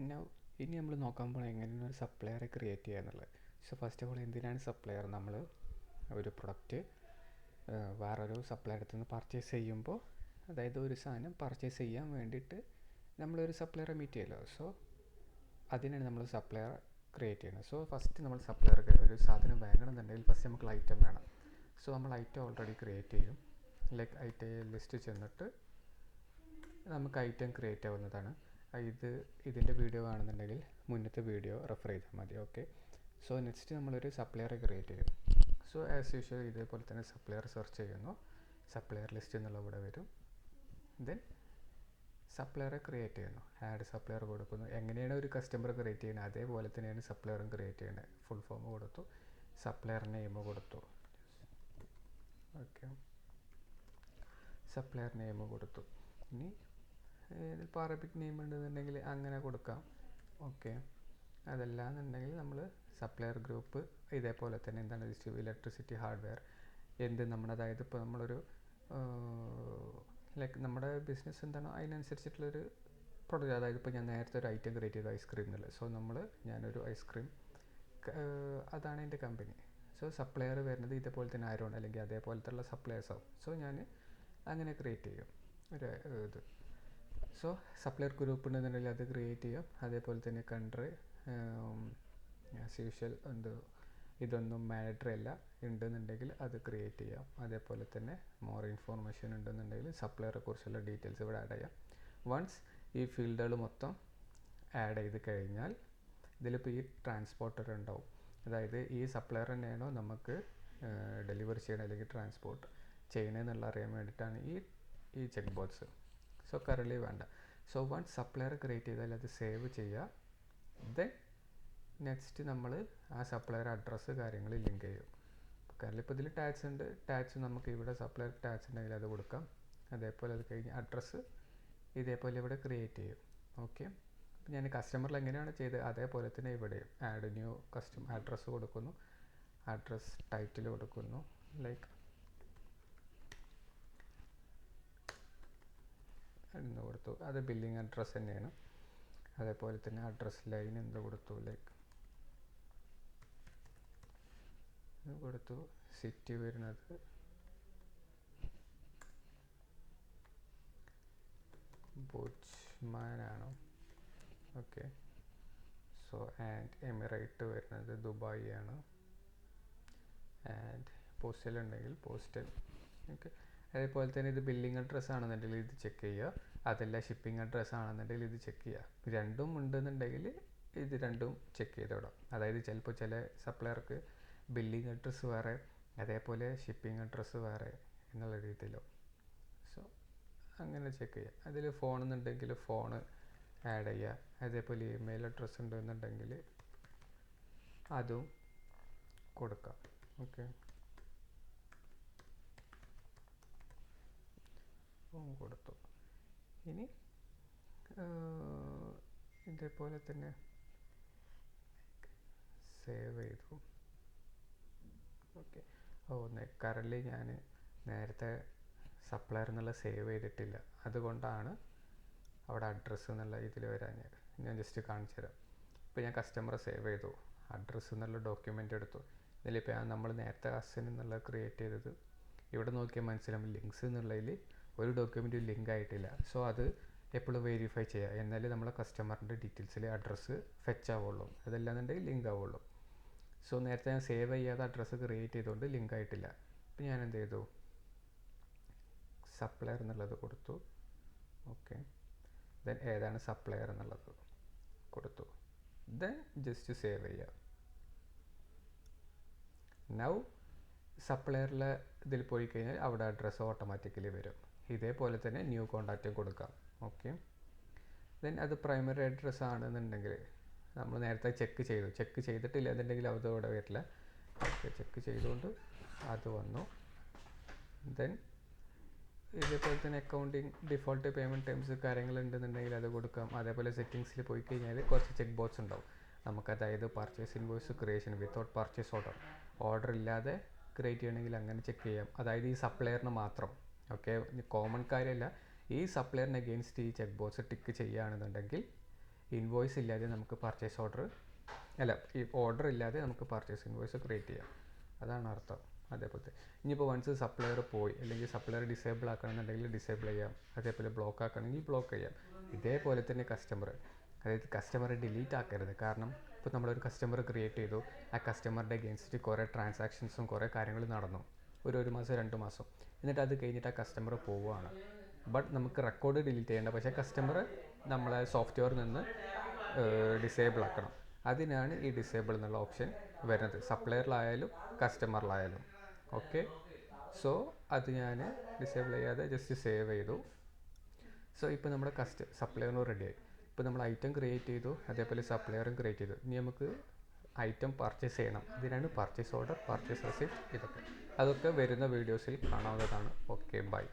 Now, ഇനി നമ്മൾ നോക്കാൻ പോകണം എങ്ങനെയാണ് ഒരു സപ്ലയറെ ക്രിയേറ്റ് ചെയ്യുക എന്നുള്ളത്. സോ ഫസ്റ്റ് ഓഫ് ഓൾ എന്തിനാണ് സപ്ലയർ? നമ്മൾ ഒരു പ്രൊഡക്റ്റ് വേറൊരു സപ്ലയർ അടുത്ത് നിന്ന് പർച്ചേസ് ചെയ്യുമ്പോൾ, അതായത് ഒരു സാധനം പർച്ചേസ് ചെയ്യാൻ വേണ്ടിയിട്ട് നമ്മളൊരു സപ്ലയറെ മീറ്റ് ചെയ്യുമല്ലോ. സോ അതിനാണ് നമ്മൾ സപ്ലയർ ക്രിയേറ്റ് ചെയ്യുന്നത്. സോ ഫസ്റ്റ് നമ്മൾ സപ്ലയർ ഒരു സാധനം വാങ്ങണമെന്നുണ്ടെങ്കിൽ ഫസ്റ്റ് നമുക്ക് ഐറ്റം വേണം. സോ നമ്മൾ ഐറ്റം ഓൾറെഡി ക്രിയേറ്റ് ചെയ്യും. ലൈക്ക് ഐറ്റം ലിസ്റ്റ് ചെന്നിട്ട് നമുക്ക് ഐറ്റം ക്രിയേറ്റ് ആവുന്നതാണ്. ഇതിൻ്റെ വീഡിയോ കാണുന്നുണ്ടെങ്കിൽ മുന്നത്തെ വീഡിയോ റെഫർ ചെയ്താൽ മതി. ഓക്കെ, സോ നെക്സ്റ്റ് നമ്മളൊരു സപ്ലയറെ ക്രിയേറ്റ് ചെയ്യും. സോ ആസ് യൂഷ്വൽ ഇതേപോലെ തന്നെ സപ്ലയർ സെർച്ച് ചെയ്യുന്നു. സപ്ലയർ ലിസ്റ്റ് എന്നുള്ള ഇവിടെ വരും. ദെൻ സപ്ലയറെ ക്രിയേറ്റ് ചെയ്യുന്നു, ആഡ് സപ്ലയർ കൊടുക്കുന്നു. എങ്ങനെയാണ് ഒരു കസ്റ്റമർ ക്രിയേറ്റ് ചെയ്യുന്നത് അതേപോലെ തന്നെയാണ് സപ്ലയറും ക്രിയേറ്റ് ചെയ്യുന്നത്. ഫുൾ ഫോം കൊടുത്തു, സപ്ലയർ നെയിം കൊടുത്തു. ഓക്കെ, സപ്ലയർ നെയിം കൊടുത്തു. ഇനി ഇപ്പോൾ അറബിക് നെയിം ഉണ്ടെന്നുണ്ടെങ്കിൽ അങ്ങനെ കൊടുക്കാം. ഓക്കെ, അതല്ലാന്നുണ്ടെങ്കിൽ നമ്മൾ സപ്ലയർ ഗ്രൂപ്പ് ഇതേപോലെ തന്നെ എന്താണ് ഇലക്ട്രിസിറ്റി ഹാർഡ്വെയർ നമ്മുടെ അതായത് ഇപ്പോൾ നമ്മളൊരു ലൈക്ക് നമ്മുടെ ബിസിനസ് എന്താണോ അതിനനുസരിച്ചിട്ടുള്ളൊരു പ്രൊഡക്റ്റ്. അതായത് ഇപ്പോൾ ഞാൻ നേരത്തെ ഒരു ഐറ്റം ക്രിയേറ്റ് ചെയ്തു ഐസ്ക്രീം എന്നുള്ളത്. സോ ഞാനൊരു ഐസ്ക്രീം അതാണ് എൻ്റെ കമ്പനി. സോ സപ്ലയർ വരുന്നത് ഇതേപോലെ തന്നെ ആരോൺ അല്ലെങ്കിൽ അതേപോലത്തെ സപ്ലയേഴ്സ് ആവും. സോ ഞാൻ അങ്ങനെ ക്രിയേറ്റ് ചെയ്യും ഒരു ഇത്. സോ സപ്ലയർ ഗ്രൂപ്പ് ഉണ്ടെന്നുണ്ടെങ്കിൽ അത് ക്രിയേറ്റ് ചെയ്യാം. അതേപോലെ തന്നെ കൺട്രി ആസ് യൂഷ്വൽ ഇതൊന്നും മാറ്റർ അല്ല ഉണ്ടെന്നുണ്ടെങ്കിൽ അത് ക്രിയേറ്റ് ചെയ്യാം. അതേപോലെ തന്നെ മോർ ഇൻഫോർമേഷൻ ഉണ്ടെന്നുണ്ടെങ്കിൽ സപ്ലയറെ കുറിച്ചുള്ള ഡീറ്റെയിൽസ് ഇവിടെ ആഡ് ചെയ്യാം. വൺസ് ഈ ഫീൽഡുകൾ മൊത്തം ആഡ് ചെയ്ത് കഴിഞ്ഞാൽ ഇതിലിപ്പോൾ ഈ ട്രാൻസ്പോർട്ടർ ഉണ്ടാവും. അതായത് ഈ സപ്ലയർ തന്നെയാണോ നമുക്ക് ഡെലിവറി ചെയ്യണം അല്ലെങ്കിൽ ട്രാൻസ്പോർട്ട് ചെയ്യണമെന്നുള്ള അറിയാൻ വേണ്ടിയിട്ടാണ് ഈ ചെക്ക് ബോക്സ്. സോ കറൻലി വേണ്ട. സോ വൺസ് സപ്ലയർ ക്രിയേറ്റ് ചെയ്താൽ അത് സേവ് ചെയ്യുക. ദെൻ നെക്സ്റ്റ് നമ്മൾ ആ സപ്ലയർ അഡ്രസ്സ് കാര്യങ്ങൾ ലിങ്ക് ചെയ്യും. കാരണം ഇപ്പോൾ ഇതിൽ ടാക്സ് ഉണ്ട്. ടാക്സ് നമുക്ക് ഇവിടെ സപ്ലയർ ടാക്സ് ഉണ്ടെങ്കിൽ അത് കൊടുക്കാം. അതേപോലെ അത് കഴിഞ്ഞ് അഡ്രസ്സ് ഇതേപോലെ ഇവിടെ ക്രിയേറ്റ് ചെയ്യും. ഓക്കെ, അപ്പോൾ ഞാൻ കസ്റ്റമറിൽ എങ്ങനെയാണ് ചെയ്തത് അതേപോലെ തന്നെ ഇവിടെയും ആഡ് ന്യൂ കസ്റ്റമർ അഡ്രസ്സ് കൊടുക്കുന്നു. അഡ്രസ് ടൈറ്റിൽ കൊടുക്കുന്നു. ലൈക്ക് എന്ന് കൊടുത്തു. അത് ബില്ലിംഗ് അഡ്രസ്സ് തന്നെയാണ്. അതേപോലെ തന്നെ അഡ്രസ് ലൈൻ എന്ത് കൊടുത്തു, ലൈക്ക് കൊടുത്തു. സിറ്റി വരുന്നത് ബുജ്മാനാണോ? ഓക്കെ, സോ ആൻഡ് എമിറേറ്റ് വരുന്നത് ദുബായ് ആണ്. ആൻഡ് പോസ്റ്റൽ ഉണ്ടെങ്കിൽ പോസ്റ്റൽ. ഓക്കെ, അതേപോലെ തന്നെ ഇത് ബില്ലിംഗ് അഡ്രസ്സ് ആണെന്നുണ്ടെങ്കിൽ ഇത് ചെക്ക് ചെയ്യുക. അതല്ല ഷിപ്പിംഗ് അഡ്രസ്സ് ആണെന്നുണ്ടെങ്കിൽ ഇത് ചെക്ക് ചെയ്യുക. രണ്ടും ഉണ്ടെന്നുണ്ടെങ്കിൽ ഇത് രണ്ടും ചെക്ക് ചെയ്ത് വിടാം. അതായത് ചിലപ്പോൾ ചില സപ്ലയർക്ക് ബില്ലിംഗ് അഡ്രസ്സ് വേറെ അതേപോലെ ഷിപ്പിംഗ് അഡ്രസ്സ് വേറെ എന്നുള്ള രീതിയിലോ. സോ അങ്ങനെ ചെക്ക് ചെയ്യുക. അതിൽ ഫോണെന്നുണ്ടെങ്കിൽ ഫോണ് ആഡ് ചെയ്യുക. അതേപോലെ ഇമെയിൽ അഡ്രസ്സ് ഉണ്ടെന്നുണ്ടെങ്കിൽ അതും കൊടുക്കാം. ഓക്കെ, കൊടുത്തു. ഇനി ഇതേപോലെ തന്നെ സേവ് ചെയ്തു. ഓക്കെ, കറൻലി ഞാൻ നേരത്തെ സപ്ലയർ എന്നുള്ള സേവ് ചെയ്തിട്ടില്ല. അതുകൊണ്ടാണ് അവിടെ അഡ്രസ്സ് എന്നുള്ള ഇതിൽ വരാഞ്ഞത്. ഞാൻ ജസ്റ്റ് കാണിച്ചു തരാം. ഇപ്പോൾ ഞാൻ കസ്റ്റമറെ സേവ് ചെയ്തു, അഡ്രസ്സ് എന്നുള്ള ഡോക്യുമെൻ്റ് എടുത്തു. ഇതിലിപ്പോൾ നമ്മൾ നേരത്തെ കസ്റ്റൻ എന്നുള്ള ക്രിയേറ്റ് ചെയ്തത് ഇവിടെ നോക്കിയാൽ മനസ്സിലാവും. ലിങ്ക്സ് എന്നുള്ളതിൽ ഒരു ഡോക്യുമെൻറ്റ് ലിങ്ക് ആയിട്ടില്ല. സോ അത് എപ്പോഴും വെരിഫൈ ചെയ്യുക. എന്നാലേ നമ്മളെ കസ്റ്റമറിൻ്റെ ഡീറ്റെയിൽസിൽ അഡ്രസ്സ് ഫെച്ച് ആവുള്ളൂ. അതല്ലാന്നുണ്ടെങ്കിൽ ലിങ്ക് ആവുള്ളൂ. സോ നേരത്തെ ഞാൻ സേവ് ചെയ്യാതെ അഡ്രസ്സ് ക്രിയേറ്റ് ചെയ്തുകൊണ്ട് ലിങ്ക് ആയിട്ടില്ല. അപ്പോൾ ഞാൻ എന്ത് ചെയ്തു, സപ്ലയർ എന്നുള്ളത് കൊടുത്തു. ഓക്കെ, ദെൻ ഏതാണ് സപ്ലയർ എന്നുള്ളത് കൊടുത്തു. ദെൻ ജസ്റ്റ് സേവ് ചെയ്യുക. നൗ സപ്ലയറിലെ ഇതിൽ പോയി കഴിഞ്ഞാൽ അവിടെ അഡ്രസ്സ് ഓട്ടോമാറ്റിക്കലി വരും. ഇതേപോലെ തന്നെ ന്യൂ കോൺടാക്റ്റും കൊടുക്കാം. ഓക്കെ, ദെൻ അത് പ്രൈമറി അഡ്രസ്സ് ആണെന്നുണ്ടെങ്കിൽ നമ്മൾ നേരത്തെ ചെക്ക് ചെയ്തിട്ടില്ല എന്നുണ്ടെങ്കിൽ അത് ഇവിടെ വരില്ല. ഓക്കെ, ചെക്ക് ചെയ്തുകൊണ്ട് അത് വന്നു. ദെൻ ഇതേപോലെ തന്നെ അക്കൗണ്ടിങ് ഡിഫോൾട്ട് പേയ്മെൻറ്റ് ടേംസ് കാര്യങ്ങളുണ്ടെന്നുണ്ടെങ്കിൽ അത് കൊടുക്കാം. അതേപോലെ സെറ്റിങ്സിൽ പോയി കഴിഞ്ഞാൽ കുറച്ച് ചെക്ക് ബോക്സ് ഉണ്ടാവും നമുക്ക്. അതായത് purchase invoice creation without purchase order ഇല്ലാതെ ക്രിയേറ്റ് ചെയ്യണമെങ്കിൽ അങ്ങനെ ചെക്ക് ചെയ്യാം. അതായത് ഈ സപ്ലയറിന് മാത്രം. ഓക്കെ, കോമൺ കാര്യമല്ല. ഈ സപ്ലയറിന് അഗെയിൻസ്റ്റ് ഈ ചെക്ക് ബോക്സ് ടിക്ക് ചെയ്യുകയാണെന്നുണ്ടെങ്കിൽ ഇൻവോയ്സ് ഇല്ലാതെ നമുക്ക് പർച്ചേസ് ഓർഡർ ഈ ഓർഡർ ഇല്ലാതെ നമുക്ക് പർച്ചേസ് ഇൻവോയ്സ് ക്രിയേറ്റ് ചെയ്യാം. അതാണ് അർത്ഥം. അതേപോലത്തെ ഇനിയിപ്പോൾ വൺസ് സപ്ലയർ പോയി അല്ലെങ്കിൽ സപ്ലയർ ഡിസേബിൾ ആക്കണമെന്നുണ്ടെങ്കിൽ ഡിസേബിൾ ചെയ്യാം, അതേപോലെ ബ്ലോക്ക് ആക്കണമെങ്കിൽ ബ്ലോക്ക് ചെയ്യാം. ഇതേപോലെ തന്നെ കസ്റ്റമർ, അതായത് കസ്റ്റമറെ ഡിലീറ്റ് ആക്കരുത്. കാരണം ഇപ്പോൾ നമ്മളൊരു കസ്റ്റമർ ക്രിയേറ്റ് ചെയ്തു, ആ കസ്റ്റമറുടെ അഗെയിൻസ്റ്റ് കുറേ ട്രാൻസാക്ഷൻസും കുറേ കാര്യങ്ങൾ നടന്നു, ഒരു മാസം 2 മാസം, എന്നിട്ട് അത് കഴിഞ്ഞിട്ട് ആ കസ്റ്റമർ പോവുകയാണ്. ബട്ട് നമുക്ക് റെക്കോർഡ് ഡിലീറ്റ് ചെയ്യേണ്ട, പക്ഷേ കസ്റ്റമർ നമ്മളെ സോഫ്റ്റ്വെയറിൽ നിന്ന് ഡിസേബിൾ ആക്കണം. അതിനാണ് ഈ ഡിസേബിൾ എന്നുള്ള ഓപ്ഷൻ വരുന്നത്, സപ്ലയറിലായാലും കസ്റ്റമറിലായാലും. ഓക്കെ, സോ അത് ഞാൻ ഡിസേബിൾ ചെയ്യാതെ ജസ്റ്റ് സേവ് ചെയ്തു. സോ ഇപ്പോൾ നമ്മുടെ സപ്ലയറിന് റെഡിയായി. ഇപ്പോൾ നമ്മൾ ഐറ്റം ക്രിയേറ്റ് ചെയ്തു, അതേപോലെ സപ്ലയറും ക്രിയേറ്റ് ചെയ്തു. ഇനി നമുക്ക് ഐറ്റം പർച്ചേസ് ചെയ്യണം. ഇതിനാണ് പർച്ചേസ് ഓർഡർ, പർച്ചേസ് റെസിപ്റ്റ്, അതൊക്കെ വരുന്ന വീഡിയോസിൽ കാണാവുന്നതാണ്. Okay, by.